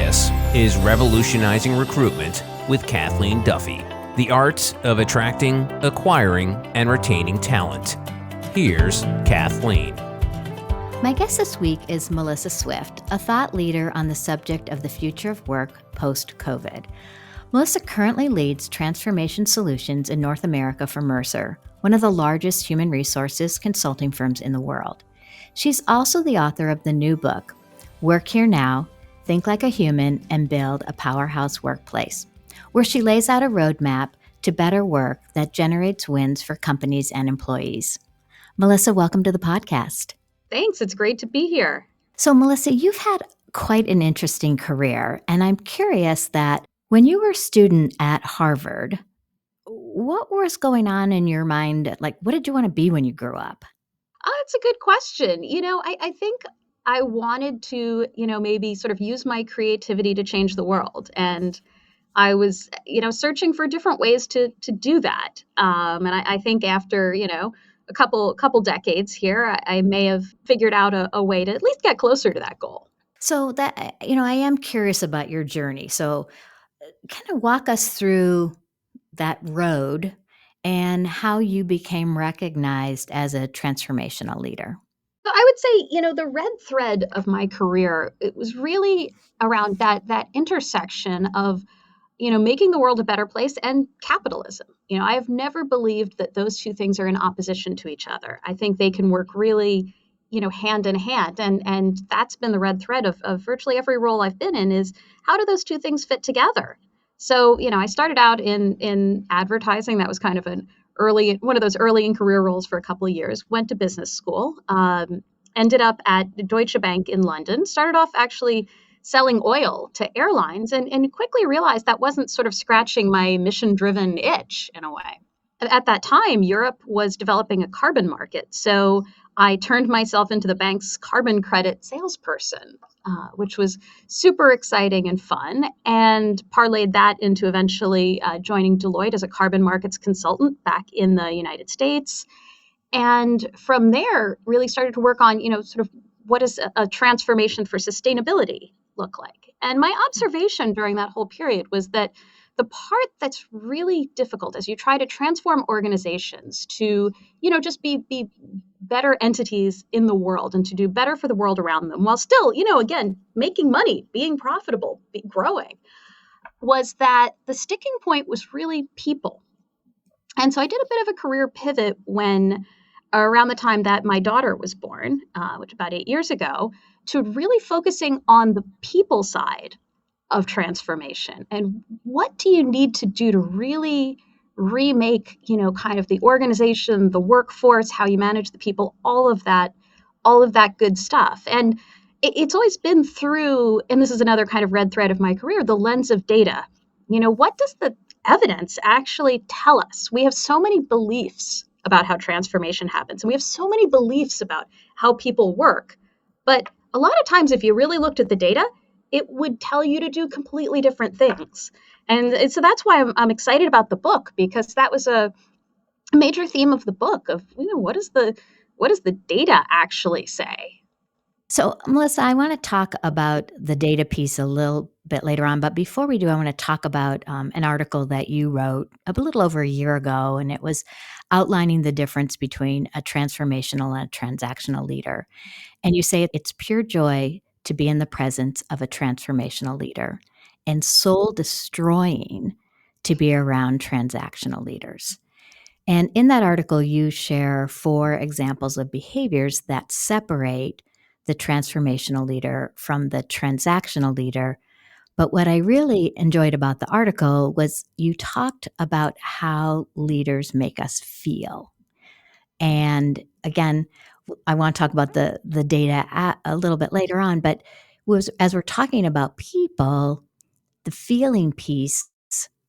This is Revolutionizing Recruitment with Kathleen Duffy, the art of attracting, acquiring, and retaining talent. Here's Kathleen. My guest this week is Melissa Swift, a thought leader on the subject of the future of work post-COVID. Melissa currently leads transformation solutions in North America for Mercer, one of the largest human resources consulting firms in the world. She's also the author of the new book, Work Here Now, Think Like a Human and Build a Powerhouse Workplace, where she lays out a roadmap to better work that generates wins for companies and employees. Melissa, welcome to the podcast. Thanks. It's great to be here. So, Melissa, you've had quite an interesting career, and I'm curious that when you were a student at Harvard, what was going on in your mind? Like, what did you want to be when you grew up? It's a good question. I think I wanted to, maybe sort of use my creativity to change the world. And I was, searching for different ways to do that. And I think after, a couple decades here, I may have figured out a way to at least get closer to that goal. So that, I am curious about your journey. So kind of walk us through that road and how you became recognized as a transformational leader. So I would say, the red thread of my career, it was really around that intersection of, making the world a better place and capitalism. I have never believed that those two things are in opposition to each other. I think they can work really, hand in hand. And that's been the red thread of virtually every role I've been in is how do those two things fit together? So, I started out in advertising. That was kind of one of those early in career roles for a couple of years, went to business school, ended up at Deutsche Bank in London, started off actually selling oil to airlines and quickly realized that wasn't sort of scratching my mission-driven itch in a way. At that time, Europe was developing a carbon market. So I turned myself into the bank's carbon credit salesperson, which was super exciting and fun, and parlayed that into eventually joining Deloitte as a carbon markets consultant back in the United States. And from there, really started to work on, sort of what does a transformation for sustainability look like? And my observation during that whole period was that the part that's really difficult as you try to transform organizations to, just be better entities in the world and to do better for the world around them while still, again, making money, being profitable, growing, was that the sticking point was really people. And so I did a bit of a career pivot when around the time that my daughter was born, which about 8 years ago, to really focusing on the people side of transformation. And what do you need to do to really remake, kind of the organization, the workforce, how you manage the people, all of that good stuff. And it's always been through, and this is another kind of red thread of my career, the lens of data. What does the evidence actually tell us? We have so many beliefs about how transformation happens, and we have so many beliefs about how people work. But a lot of times, if you really looked at the data, it would tell you to do completely different things. And so that's why I'm excited about the book, because that was a major theme of the book of, what does the data actually say? So, Melissa, I want to talk about the data piece a little bit later on. But before we do, I want to talk about an article that you wrote a little over a year ago, and it was outlining the difference between a transformational and a transactional leader. And you say it's pure joy to be in the presence of a transformational leader and soul destroying to be around transactional leaders. And in that article, you share 4 examples of behaviors that separate the transformational leader from the transactional leader. But what I really enjoyed about the article was you talked about how leaders make us feel. And again, I want to talk about the data a little bit later on, but as we're talking about people, the feeling piece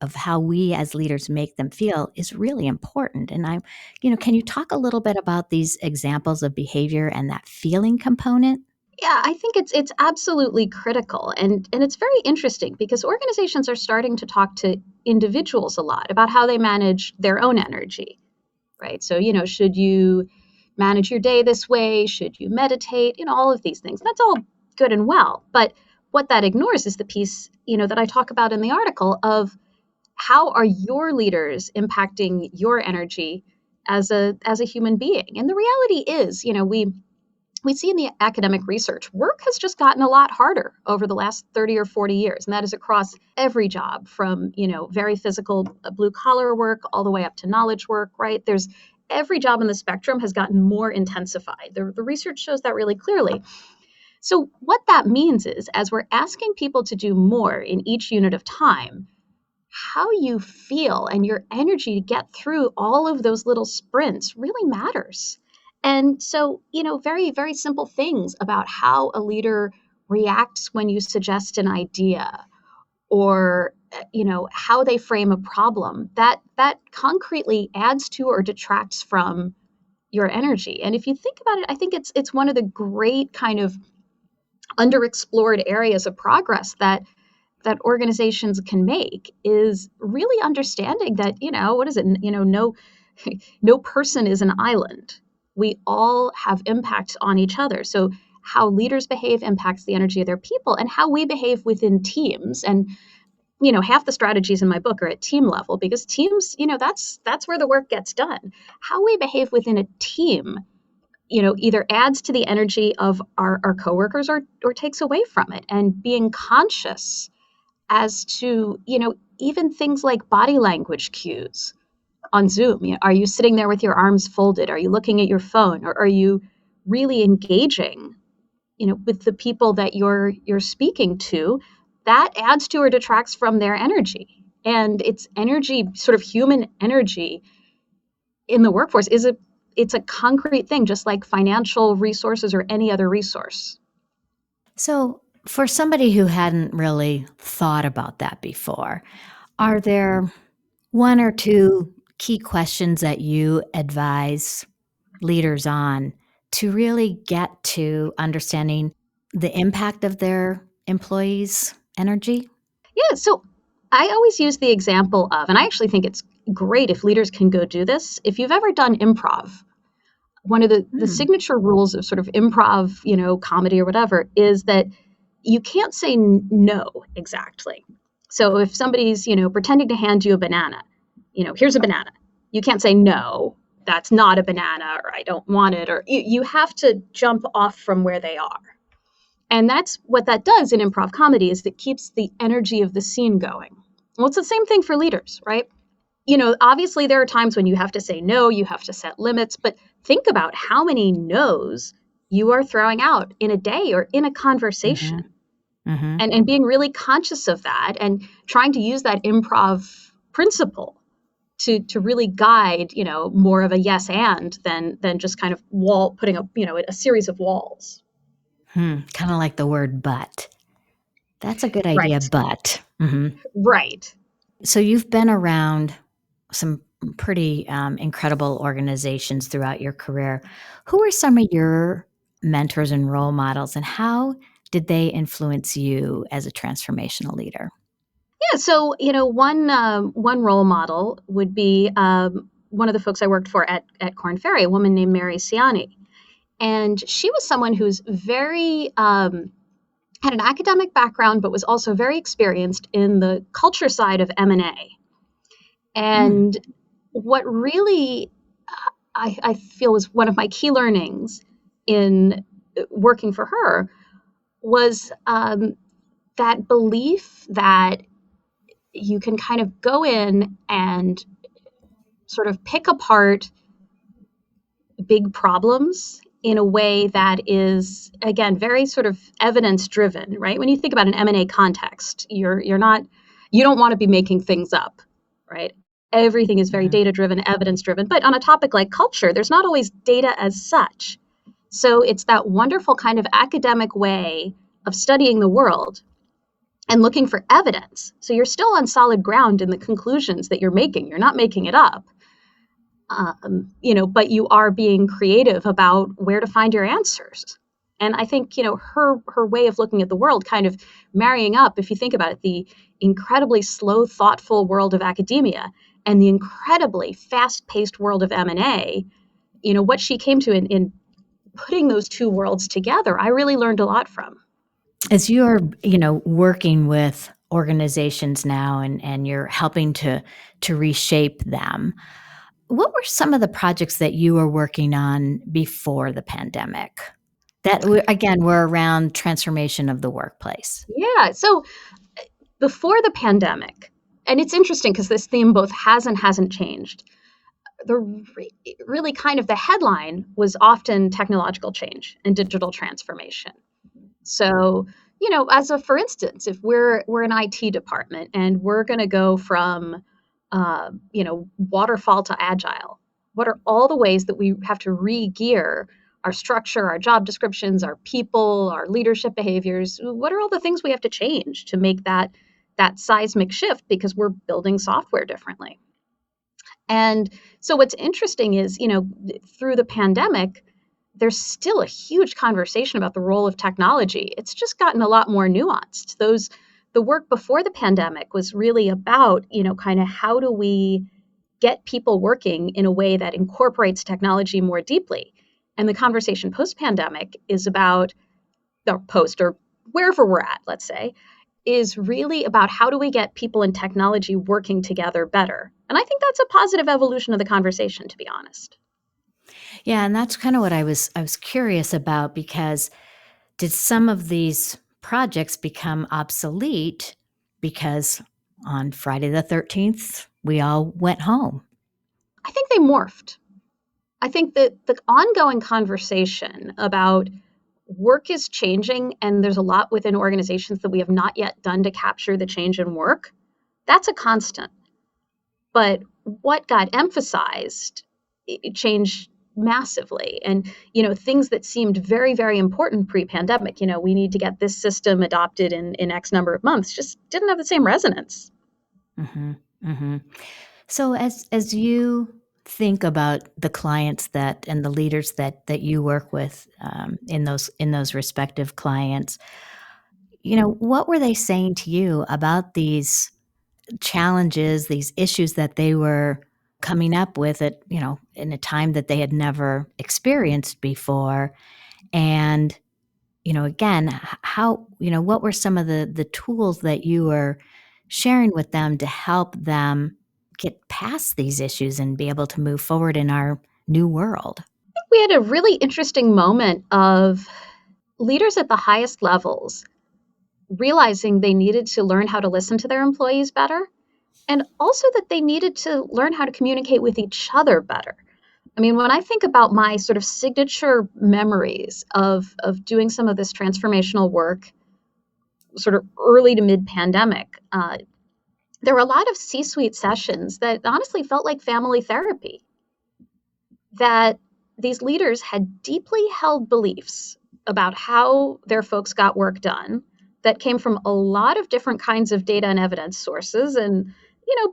of how we as leaders make them feel is really important. And can you talk a little bit about these examples of behavior and that feeling component? Yeah, I think it's absolutely critical. And it's very interesting because organizations are starting to talk to individuals a lot about how they manage their own energy, right? So, should you manage your day this way? Should you meditate? All of these things. That's all good and well. But what that ignores is the piece, that I talk about in the article of how are your leaders impacting your energy as a human being. And the reality is, we see in the academic research, work has just gotten a lot harder over the last 30 or 40 years. And that is across every job from, very physical blue collar work all the way up to knowledge work, right? There's every job in the spectrum has gotten more intensified. The research shows that really clearly. So what that means is, as we're asking people to do more in each unit of time, how you feel and your energy to get through all of those little sprints really matters. And so, very, very simple things about how a leader reacts when you suggest an idea or, how they frame a problem, that concretely adds to or detracts from your energy. And if you think about it, I think it's one of the great kind of underexplored areas of progress that organizations can make is really understanding that, what is it? No person is an island. We all have impact on each other. So how leaders behave impacts the energy of their people, and how we behave within teams. And, half the strategies in my book are at team level, because teams, that's where the work gets done. How we behave within a team, either adds to the energy of our coworkers or takes away from it. And being conscious as to, even things like body language cues on Zoom. Are you sitting there with your arms folded? Are you looking at your phone? Or are you really engaging, with the people that you're speaking to? That adds to or detracts from their energy. And it's energy, sort of human energy in the workforce it's a concrete thing, just like financial resources or any other resource. So, for somebody who hadn't really thought about that before, are there one or two key questions that you advise leaders on to really get to understanding the impact of their employees' energy? Yeah, so I always use the example of, and I actually think it's great if leaders can go do this. If you've ever done improv, one of the signature rules of sort of improv, comedy or whatever, is that you can't say no exactly. So if somebody's, pretending to hand you a banana, here's a banana. You can't say no, that's not a banana, or I don't want it, or you have to jump off from where they are. And that's what that does in improv comedy, is that keeps the energy of the scene going. Well, it's the same thing for leaders, right? Obviously there are times when you have to say no, you have to set limits, but think about how many no's you are throwing out in a day or in a conversation. Mm-hmm. And being really conscious of that and trying to use that improv principle to really guide, more of a yes and than just kind of putting up, a series of walls. Kind of like the word but. That's a good idea, Right. but. Mm-hmm. Right. So you've been around some pretty incredible organizations throughout your career. Who are some of your mentors and role models, and how did they influence you as a transformational leader? Yeah. So, one role model would be one of the folks I worked for at Korn Ferry, a woman named Mary Ciani. And she was someone who's very, had an academic background, but was also very experienced in the culture side of M&A. And what really I feel was one of my key learnings in working for her was that belief that you can kind of go in and sort of pick apart big problems in a way that is, again, very sort of evidence driven, right? When you think about an M&A context, you don't want to be making things up, right? Everything is very data driven, evidence driven. But on a topic like culture, there's not always data as such. So it's that wonderful kind of academic way of studying the world and looking for evidence. So you're still on solid ground in the conclusions that you're making. You're not making it up. But you are being creative about where to find your answers. And I think, her way of looking at the world, kind of marrying up, if you think about it, the incredibly slow, thoughtful world of academia and the incredibly fast-paced world of M&A, what she came to in putting those two worlds together, I really learned a lot from. As you're, working with organizations now and you're helping to reshape them, what were some of the projects that you were working on before the pandemic that again were around transformation of the workplace? Yeah. So before the pandemic, and it's interesting because this theme both has and hasn't changed. The really kind of the headline was often technological change and digital transformation. So, for instance, if we're an IT department and we're going to go from, waterfall to agile, what are all the ways that we have to re-gear our structure, our job descriptions, our people, our leadership behaviors? What are all the things we have to change to make that seismic shift because we're building software differently? And so what's interesting is, through the pandemic, there's still a huge conversation about the role of technology. It's just gotten a lot more nuanced. The work before the pandemic was really about, kind of how do we get people working in a way that incorporates technology more deeply. And the conversation post-pandemic is about, or post or wherever we're at, let's say, is really about how do we get people and technology working together better. And I think that's a positive evolution of the conversation, to be honest. Yeah, and that's kind of what I was curious about, because did some of these projects become obsolete because on Friday the 13th we all went home? I think they morphed. I think that the ongoing conversation about work is changing, and there's a lot within organizations that we have not yet done to capture the change in work. That's a constant. But what got emphasized, it changed massively. And, things that seemed very, very important pre-pandemic, we need to get this system adopted in X number of months, just didn't have the same resonance. Hmm. Hmm. So as you think about the clients that and the leaders that you work with, in those respective clients, what were they saying to you about these challenges, these issues that they were coming up with in a time that they had never experienced before? And, again, how, what were some of the tools that you were sharing with them to help them get past these issues and be able to move forward in our new world? We had a really interesting moment of leaders at the highest levels realizing they needed to learn how to listen to their employees better, and also that they needed to learn how to communicate with each other better. I mean, when I think about my sort of signature memories of doing some of this transformational work, sort of early to mid pandemic, there were a lot of C suite sessions that honestly felt like family therapy, that these leaders had deeply held beliefs about how their folks got work done that came from a lot of different kinds of data and evidence sources. And,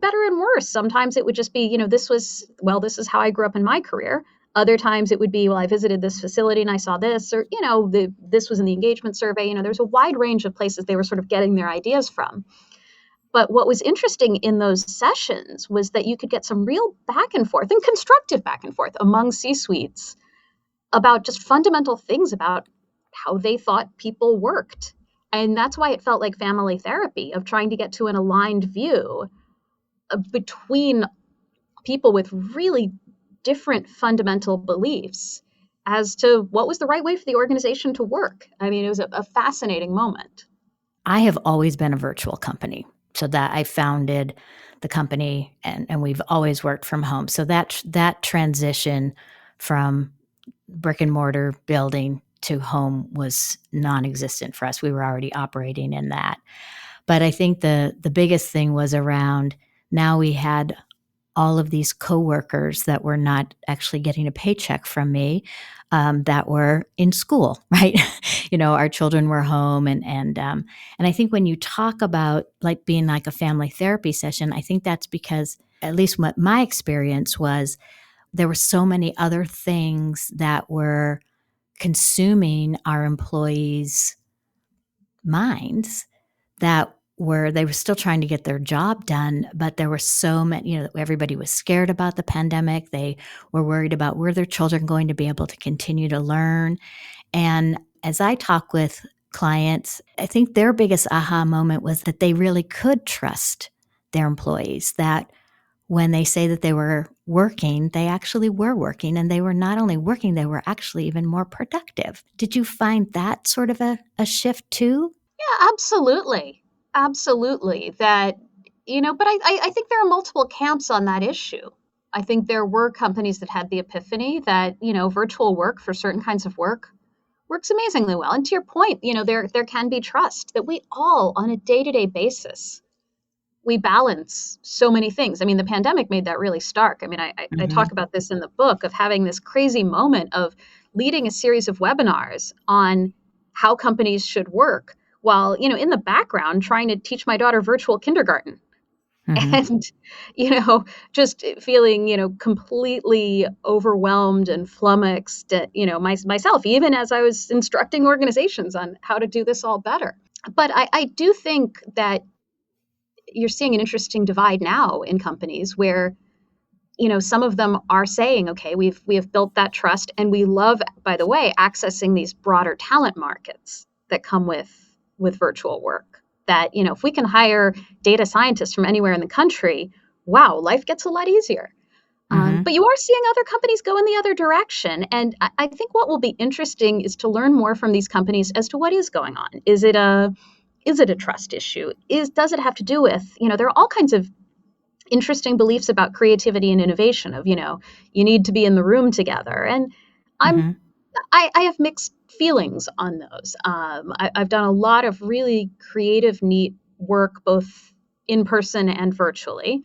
better and worse. Sometimes it would just be, this is how I grew up in my career. Other times it would be, well, I visited this facility and I saw this, or, this was in the engagement survey. There's a wide range of places they were sort of getting their ideas from. But what was interesting in those sessions was that you could get some real back and forth and constructive back and forth among C-suites about just fundamental things about how they thought people worked. And that's why it felt like family therapy, of trying to get to an aligned view between people with really different fundamental beliefs as to what was the right way for the organization to work. I mean, it was a fascinating moment. I have always been a virtual company. So that I founded the company, and we've always worked from home. So that transition from brick and mortar building to home was non-existent for us. We were already operating in that. But I think the biggest thing was around, now we had all of these coworkers that were not actually getting a paycheck from me, that were in school, right? Our children were home, and I think when you talk about like being like a family therapy session, I think that's because, at least what my experience was, there were so many other things that were consuming our employees' minds, that they were still trying to get their job done, but there were so many, everybody was scared about the pandemic. They were worried about, were their children going to be able to continue to learn? And as I talk with clients, I think their biggest aha moment was that they really could trust their employees, that when they say that they were working, they actually were working, and they were not only working, they were actually even more productive. Did you find that sort of a shift too? Yeah, absolutely. Absolutely. That, but I think there are multiple camps on that issue. I think there were companies that had the epiphany that, virtual work for certain kinds of work works amazingly well. And to your point, there can be trust that we all on a day-to-day basis we balance so many things. I mean, the pandemic made that really stark. I mean, I Mhm. talk about this in the book of having this crazy moment of leading a series of webinars on how companies should work while, in the background trying to teach my daughter virtual kindergarten Mhm. and, just feeling, completely overwhelmed and flummoxed, myself, even as I was instructing organizations on how to do this all better. But I do think that you're seeing an interesting divide now in companies where some of them are saying, okay, we have built that trust, and we love, by the way, accessing these broader talent markets that come with virtual work, that if we can hire data scientists from anywhere in the country, wow, life gets a lot easier. Mhm. But you are seeing other companies go in the other direction, and I think what will be interesting is to learn more from these companies as to what is going on. Is it a trust issue? Does it have to do with, there are all kinds of interesting beliefs about creativity and innovation of, you need to be in the room together. And I'm Mhm. I have mixed feelings on those. I've done a lot of really creative, neat work, both in person and virtually.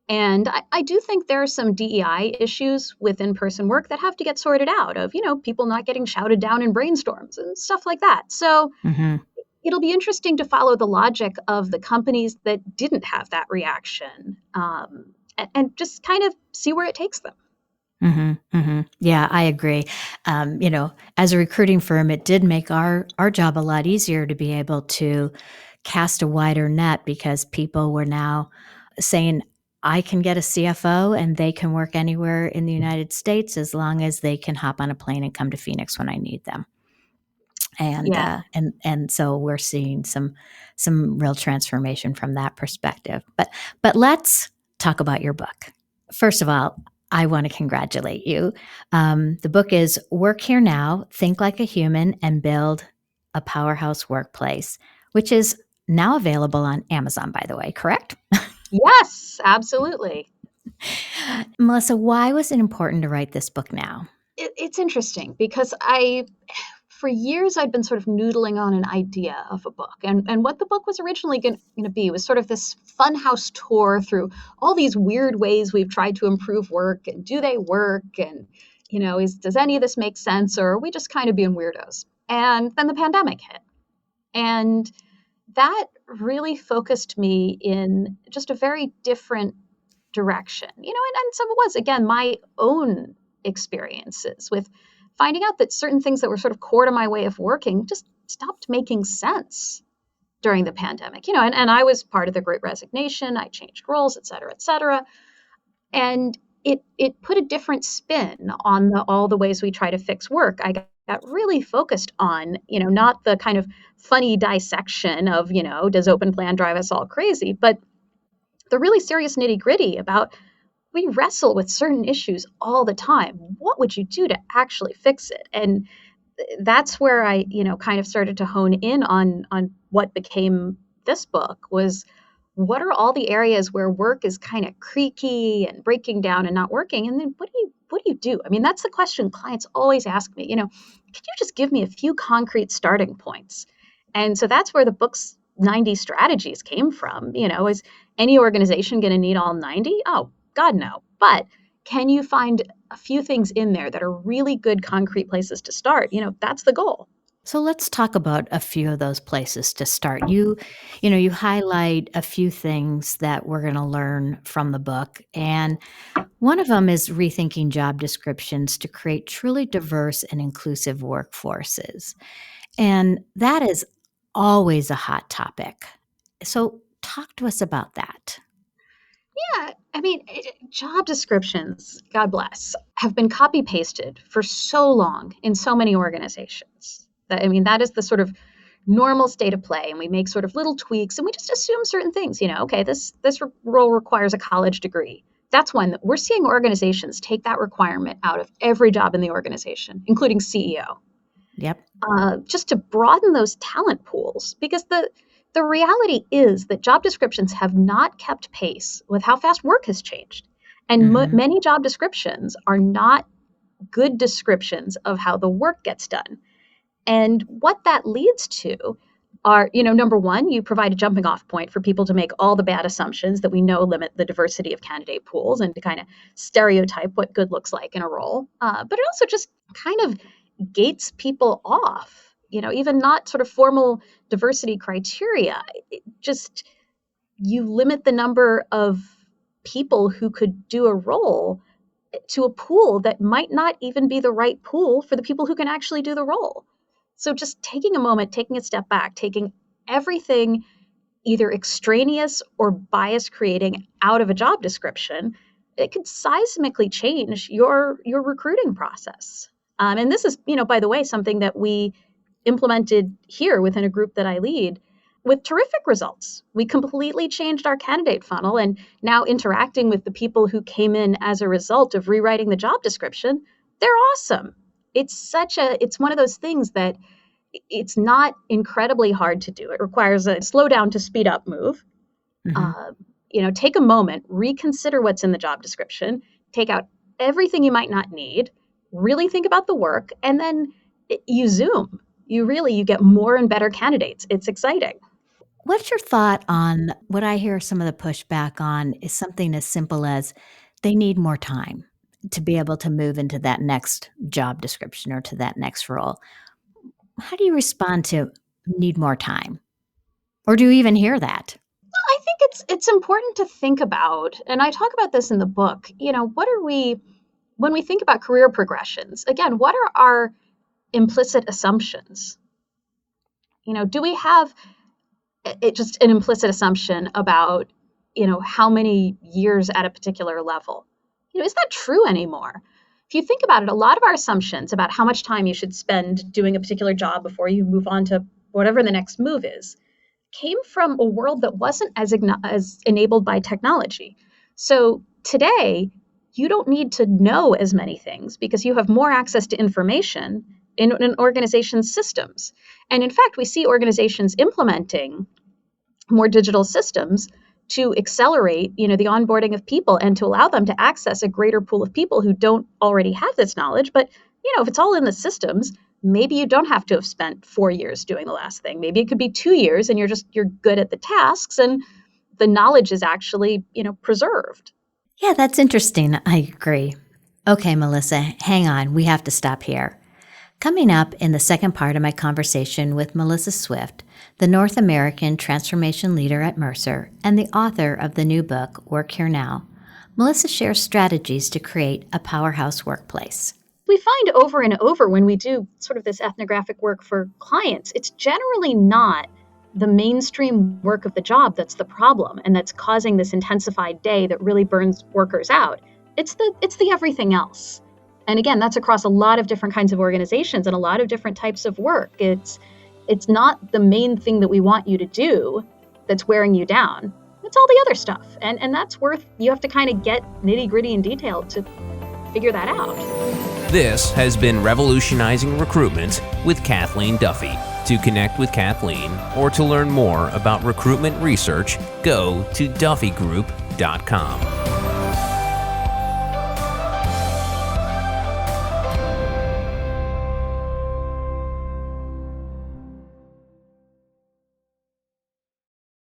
And I do think there are some DEI issues with in-person work that have to get sorted out of, people not getting shouted down in brainstorms and stuff like that. So Mhm. it'll be interesting to follow the logic of the companies that didn't have that reaction, and just kind of see where it takes them. Mhm. Mhm. Yeah, I agree. As a recruiting firm, it did make our job a lot easier to be able to cast a wider net because people were now saying, I can get a CFO and they can work anywhere in the United States as long as they can hop on a plane and come to Phoenix when I need them. And Yeah. so we're seeing some real transformation from that perspective. But let's talk about your book. First of all, I want to congratulate you. The book is Work Here Now, Think Like a Human, and Build a Powerhouse Workplace, which is now available on Amazon, by the way, correct? Yes, absolutely. Melissa, why was it important to write this book now? It's interesting because for years, I'd been sort of noodling on an idea of a book. And what the book was originally going to be was sort of this funhouse tour through all these weird ways we've tried to improve work. And do they work? And, does any of this make sense? Or are we just kind of being weirdos? And then the pandemic hit. And that really focused me in just a very different direction, and some of it was, again, my own experiences with finding out that certain things that were sort of core to my way of working just stopped making sense during the pandemic, and I was part of the Great Resignation. I changed roles, et cetera, et cetera. And it put a different spin on all the ways we try to fix work. I got really focused on, not the kind of funny dissection of, does open plan drive us all crazy, but the really serious nitty gritty about we wrestle with certain issues all the time. What would you do to actually fix it? And that's where I, kind of started to hone in on what became this book was what are all the areas where work is kind of creaky and breaking down and not working? And then what do you do? I mean, that's the question clients always ask me, could you just give me a few concrete starting points? And so that's where the book's 90 strategies came from. Is any organization going to need all 90? Oh, God, no. But can you find a few things in there that are really good concrete places to start? That's the goal. So let's talk about a few of those places to start. You highlight a few things that we're going to learn from the book, and one of them is rethinking job descriptions to create truly diverse and inclusive workforces. And that is always a hot topic. So talk to us about that. Yeah, I mean, job descriptions, God bless, have been copy pasted for so long in so many organizations. That, I mean, that is the sort of normal state of play and we make sort of little tweaks and we just assume certain things, okay, this role requires a college degree. That's one that we're seeing organizations take that requirement out of every job in the organization, including CEO. Yep. Just to broaden those talent pools, because the reality is that job descriptions have not kept pace with how fast work has changed. And many job descriptions are not good descriptions of how the work gets done. And what that leads to are, number one, you provide a jumping off point for people to make all the bad assumptions that we know limit the diversity of candidate pools and to kind of stereotype what good looks like in a role. But it also just kind of gates people off, even not sort of formal diversity criteria. You limit the number of people who could do a role to a pool that might not even be the right pool for the people who can actually do the role. So just taking a moment, taking a step back, taking everything either extraneous or bias creating out of a job description, it could seismically change your recruiting process. And this is, by the way, something that we implemented here within a group that I lead with terrific results. We completely changed our candidate funnel, and now interacting with the people who came in as a result of rewriting the job description, they're awesome. It's one of those things that it's not incredibly hard to do. It requires a slow down to speed up move. Take a moment, reconsider what's in the job description, take out everything you might not need, really think about the work, and then you zoom. You get more and better candidates. It's exciting. What's your thought on what I hear some of the pushback on is something as simple as they need more time to be able to move into that next job description or to that next role. How do you respond to need more time? Or do you even hear that? I think it's important to think about, and I talk about this in the book, when we think about career progressions, again, what are our implicit assumptions? Do we have just an implicit assumption about, how many years at a particular level? Is that true anymore? If you think about it, a lot of our assumptions about how much time you should spend doing a particular job before you move on to whatever the next move is came from a world that wasn't as enabled by technology. So today, you don't need to know as many things because you have more access to information in an organization's systems. And in fact, we see organizations implementing more digital systems to accelerate, the onboarding of people and to allow them to access a greater pool of people who don't already have this knowledge. But, if it's all in the systems, maybe you don't have to have spent 4 years doing the last thing. Maybe it could be 2 years and you're good at the tasks and the knowledge is actually, preserved. Yeah, that's interesting. I agree. Okay, Melissa, hang on. We have to stop here. Coming up in the second part of my conversation with Melissa Swift, the North American transformation leader at Mercer and the author of the new book, Work Here Now, Melissa shares strategies to create a powerhouse workplace. We find over and over when we do sort of this ethnographic work for clients, it's generally not the mainstream work of the job that's the problem and that's causing this intensified day that really burns workers out. It's the everything else. And again, that's across a lot of different kinds of organizations and a lot of different types of work. It's not the main thing that we want you to do that's wearing you down. It's all the other stuff. And that's you have to kind of get nitty gritty and detailed to figure that out. This has been Revolutionizing Recruitment with Kathleen Duffy. To connect with Kathleen or to learn more about recruitment research, go to duffygroup.com.